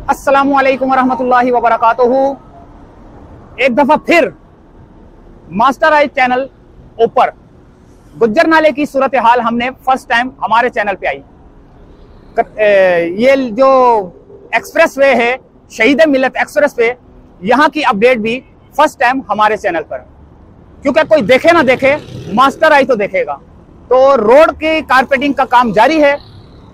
अस्सलामुअलैकुम वरहमतुल्लाहि वबरकातुहू। एक दफा फिर मास्टर आई चैनल ऊपर गुज्जर नाले की सूरत हाल हमने फर्स्ट टाइम हमारे चैनल पे आई। ये जो एक्सप्रेस वे है, शहीद मिल्लत एक्सप्रेस वे, यहाँ की अपडेट भी फर्स्ट टाइम हमारे चैनल पर, क्योंकि कोई देखे ना देखे, मास्टर आई तो देखेगा। तो रोड की कारपेटिंग का काम जारी है।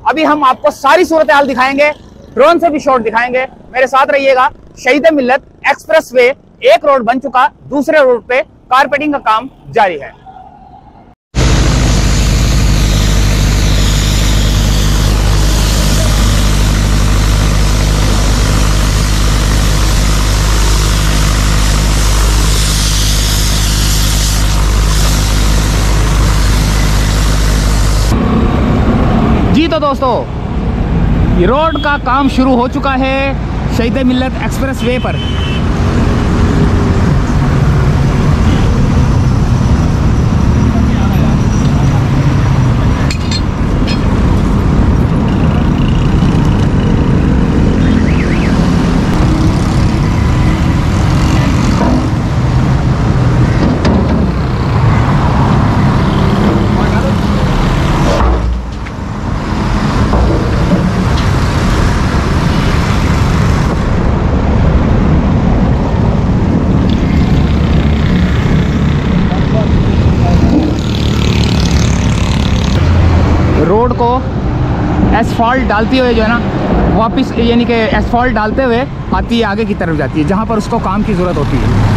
अभी हम आपको सारी सूरत हाल दिखाएंगे, ड्रोन से भी शॉट दिखाएंगे। मेरे साथ रहिएगा। शहीद मिल्लत एक्सप्रेस वे एक रोड बन चुका, दूसरे रोड पे कारपेटिंग का काम जारी है। जी तो दोस्तों, ये रोड का काम शुरू हो चुका है शहीद मिल्लत एक्सप्रेस वे पर। रोड को एसफॉल्ट डालते हुए जो है ना, वापस यानी कि एसफॉल्ट डालते हुए आती है, आगे की तरफ जाती है जहाँ पर उसको काम की ज़रूरत होती है।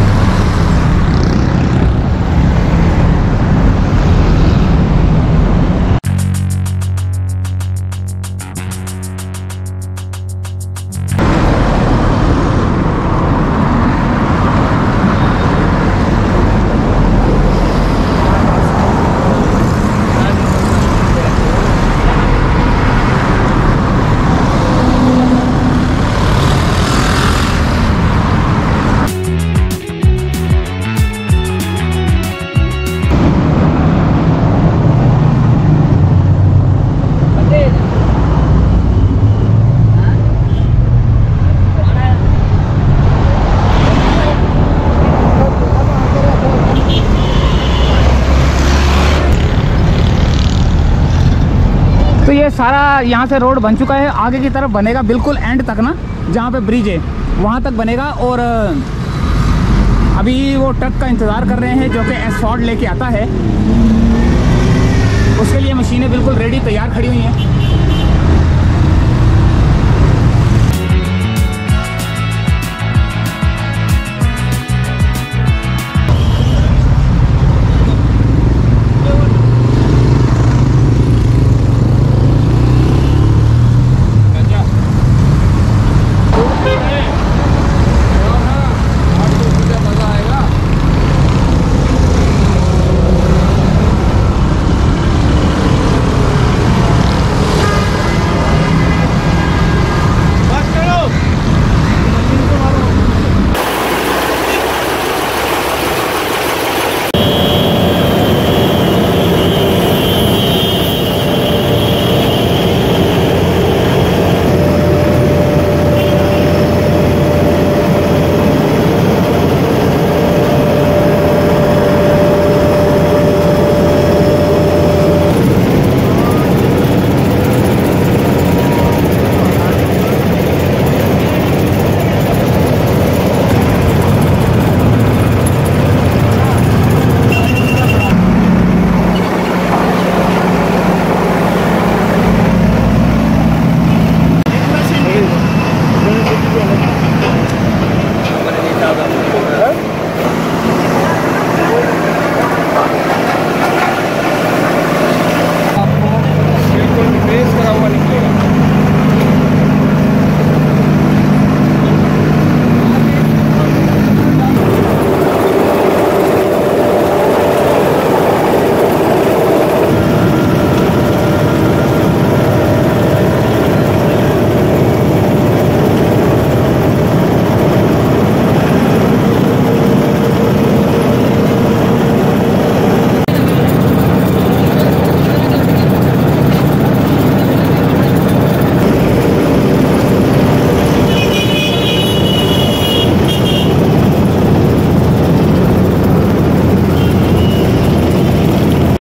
तो ये सारा यहाँ से रोड बन चुका है, आगे की तरफ बनेगा बिल्कुल एंड तक ना, जहाँ पे ब्रिज है वहाँ तक बनेगा। और अभी वो ट्रक का इंतज़ार कर रहे हैं जो कि एसफॉल्ट लेके आता है। उसके लिए मशीनें बिल्कुल रेडी तैयार खड़ी हुई हैं।